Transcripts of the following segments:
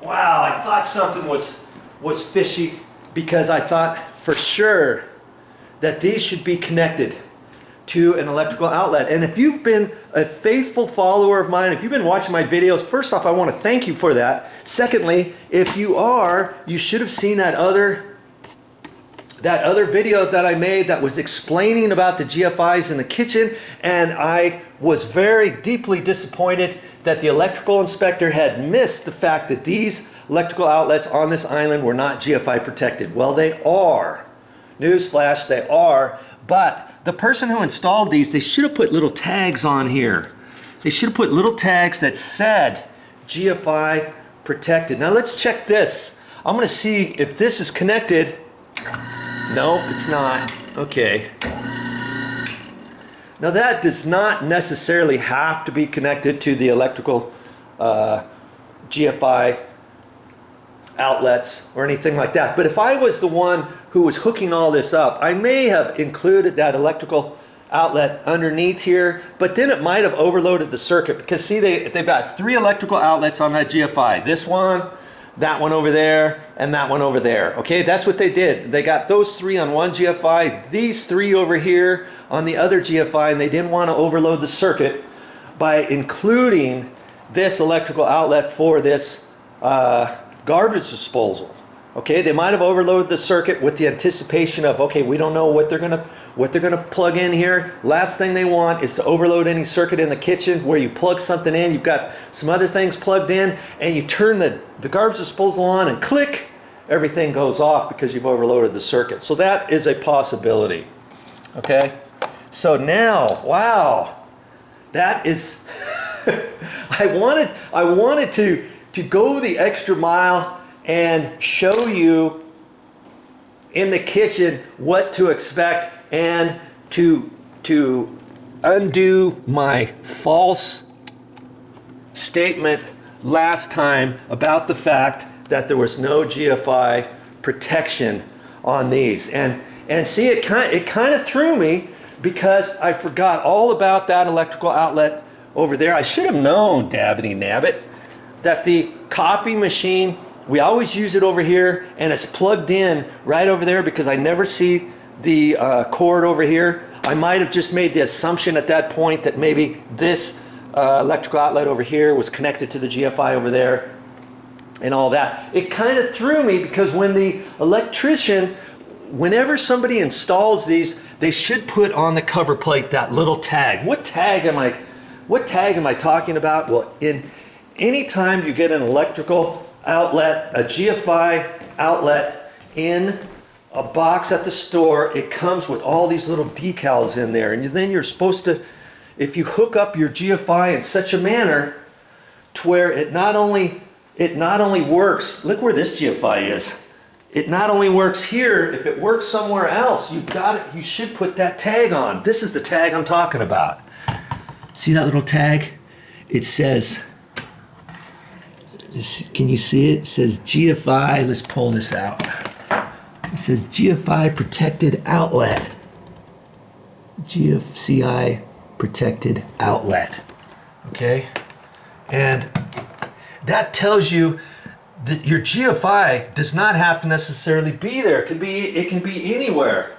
wow, I thought something was fishy because I thought for sure that these should be connected to an electrical outlet. And if you've been a faithful follower of mine, if you've been watching my videos, first off, I want to thank you for that. Secondly, if you are, you should have seen that other video that I made that was explaining about the GFIs in the kitchen, and I was very deeply disappointed that the electrical inspector had missed the fact that these electrical outlets on this island were not GFI protected. Well, they are. Newsflash, they are. But the person who installed these, they should have put little tags on here. They should have put little tags that said GFI protected. Now let's check this. I'm going to see if this is connected. Nope, it's not. Okay. Now that does not necessarily have to be connected to the electrical GFI outlets or anything like that. But if I was the one who was hooking all this up, I may have included that electrical outlet underneath here, but then it might have overloaded the circuit because see, they've got 3 electrical outlets on that GFI. This one, that one over there, and that one over there. Okay, that's what they did. They got those 3 on one GFI, these 3 over here on the other GFI, and they didn't want to overload the circuit by including this electrical outlet for this garbage disposal. Okay, they might have overloaded the circuit with the anticipation of, okay, we don't know what they're gonna plug in here. Last thing they want is to overload any circuit in the kitchen where you plug something in, you've got some other things plugged in, and you turn the garbage disposal on and click, everything goes off because you've overloaded the circuit. So that is a possibility. Okay, so now, wow, that is I wanted to go the extra mile and show you in the kitchen what to expect and to undo my false statement last time about the fact that there was no GFI protection on these. And see, it kind of threw me because I forgot all about that electrical outlet over there. I should have known, dabbity nabbit, that the coffee machine, we always use it over here, and it's plugged in right over there because I never see the cord over here. I might have just made the assumption at that point that maybe this electrical outlet over here was connected to the GFI over there and all that. It kind of threw me because when the electrician, whenever somebody installs these, they should put on the cover plate that little tag. What tag am I talking about? Well, anytime you get an electrical outlet, a GFI outlet in a box at the store, it comes with all these little decals in there, and then you're supposed to, if you hook up your GFI in such a manner to where it not only works, look where this GFI is. It not only works here, if it works somewhere else, you should put that tag on. This is the tag I'm talking about. See that little tag? It says, can you see it? It says GFI, let's pull this out. It says GFI protected outlet. GFCI protected outlet. Okay? And that tells you that your GFI does not have to necessarily be there. It can be anywhere.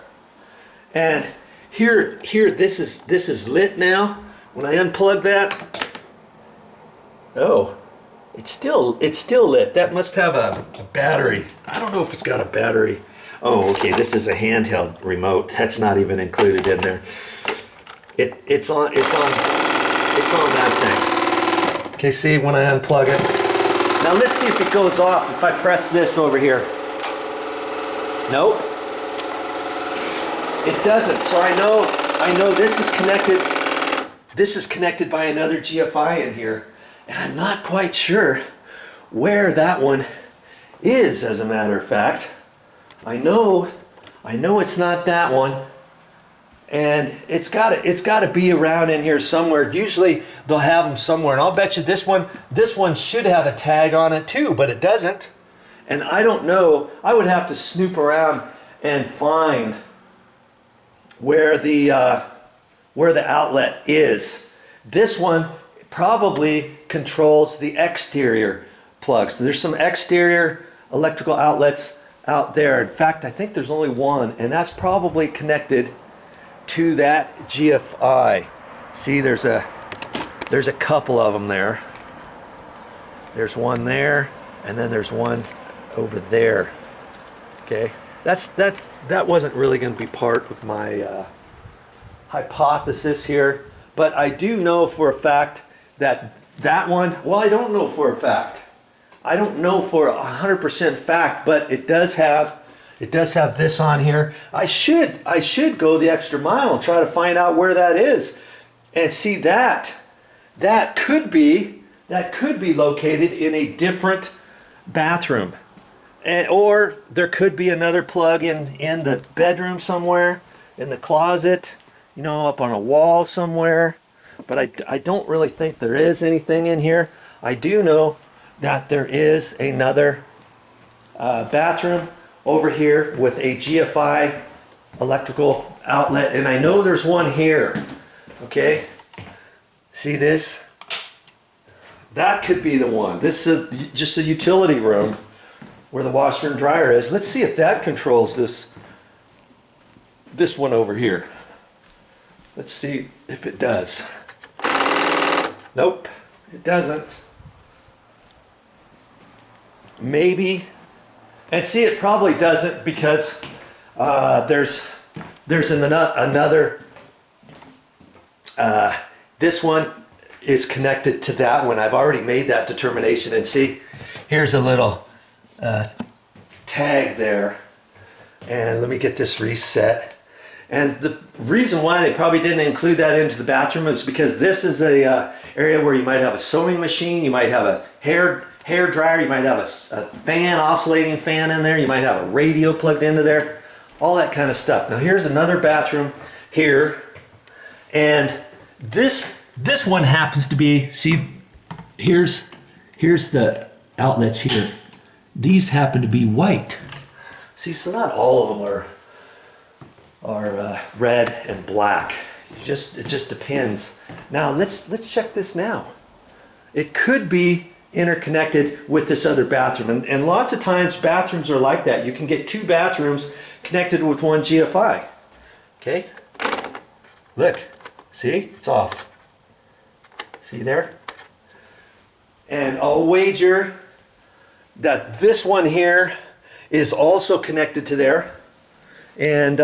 And here this is lit now. When I unplug that, oh, it's still lit. That must have a battery. I don't know if it's got a battery. Oh, okay, this is a handheld remote. That's not even included in there. It's on that thing. Okay, see when I unplug it. Now let's see if it goes off if I press this over here. Nope. It doesn't. So I know this is connected. This is connected by another GFI in here. And I'm not quite sure where that one is, as a matter of fact. I know it's not that one. And it's got to be around in here somewhere. Usually they'll have them somewhere, and I'll bet you this one should have a tag on it too, but it doesn't. And I don't know. I would have to snoop around and find where the outlet is. This one probably controls the exterior, plugs. There's some exterior electrical outlets out there. In fact, I think there's only one, and that's probably connected to that GFI. See, there's a couple of them there. There's one there, and then there's one over there. Okay, that wasn't really going to be part of my hypothesis here, but I do know for a fact that that one, well, I don't know for a fact. I don't know for 100% fact, but it does have this on here. I should go the extra mile and try to find out where that is, and see that could be located in a different bathroom, or there could be another plug in the bedroom somewhere, in the closet, you know, up on a wall somewhere. But I don't really think there is anything in here. I do know that there is another bathroom over here with a GFI electrical outlet, and I know there's one here. Okay, see this? That could be the one. This is just a utility room where the washer and dryer is. Let's see if that controls this one over here. Let's see if it does. Nope, it doesn't. Maybe. And see, it probably doesn't, because there's another. This one is connected to that one. I've already made that determination. And see, here's a little tag there. And let me get this reset. And the reason why they probably didn't include that into the bathroom is because this is a area where you might have a sewing machine, you might have a hair dryer, you might have a fan, oscillating fan in there, you might have a radio plugged into there, all that kind of stuff. Now here's another bathroom here, and this one happens to be, see, here's the outlets here. These happen to be white. See, so not all of them are red and black. It just depends. Now let's check this now. It could be interconnected with this other bathroom, and lots of times bathrooms are like that. You can get two bathrooms connected with one GFI. Okay, look, see, it's off. See there? And I'll wager that this one here is also connected to there, and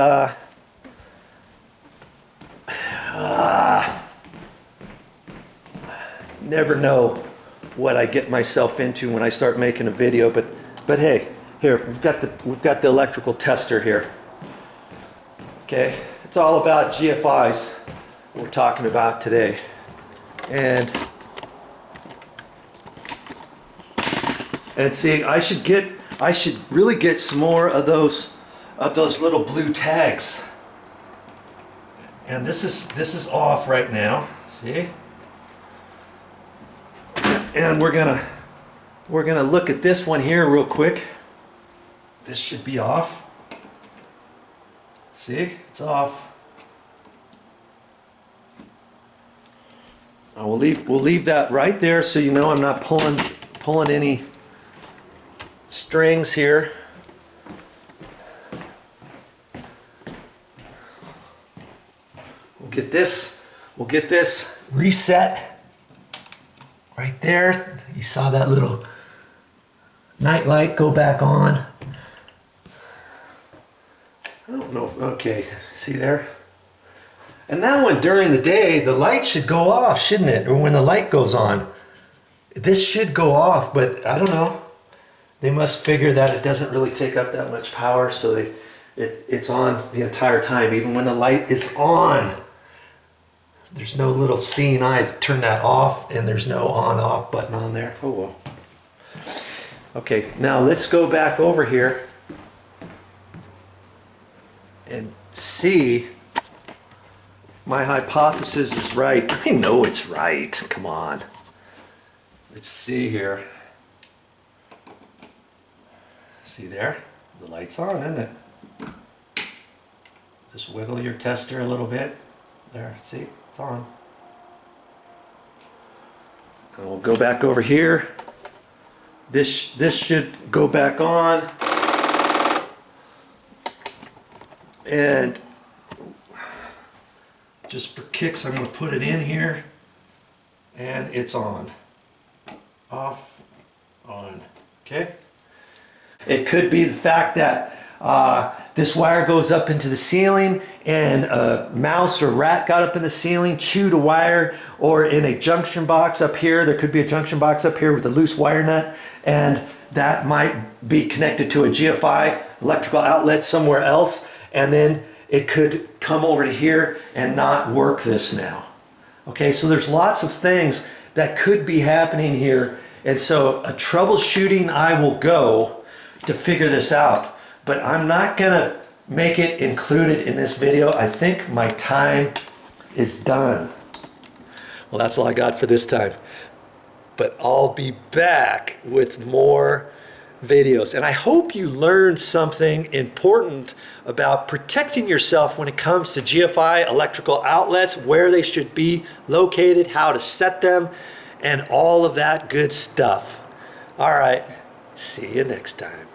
never know what I get myself into when I start making a video, but hey, here we've got the electrical tester here. Okay, it's all about GFIs we're talking about today, and see, I should really get some more of those little blue tags. And this is off right now. See? And we're gonna look at this one here real quick. This should be off. See? It's off. We'll leave that right there so you know I'm not pulling any strings here. We'll get this reset right there. You saw that little night light go back on. I don't know. Okay, see there? And that one, during the day, the light should go off, shouldn't it? Or when the light goes on, this should go off, but I don't know. They must figure that it doesn't really take up that much power, so it's on the entire time, even when the light is on. There's no little seeing eye to turn that off, and there's no on-off button on there. Oh well. Okay, now let's go back over here and see if my hypothesis is right. I know it's right. Come on. Let's see here. See there? The light's on, isn't it? Just wiggle your tester a little bit. There, see? It's on. And we'll go back over here this should go back on. And just for kicks, I'm going to put it in here, and it's on. Off, on. Okay? It could be the fact that this wire goes up into the ceiling, and a mouse or rat got up in the ceiling, chewed a wire, or in a junction box up here. There could be a junction box up here with a loose wire nut, and that might be connected to a GFI electrical outlet somewhere else, and then it could come over to here and not work this now. Okay, so there's lots of things that could be happening here, and so a troubleshooting I will go to figure this out, but I'm not gonna make it included in this video. I think my time is done. Well, that's all I got for this time, but I'll be back with more videos, and I hope you learned something important about protecting yourself when it comes to GFI electrical outlets, where they should be located, how to set them, and all of that good stuff. All right, see you next time.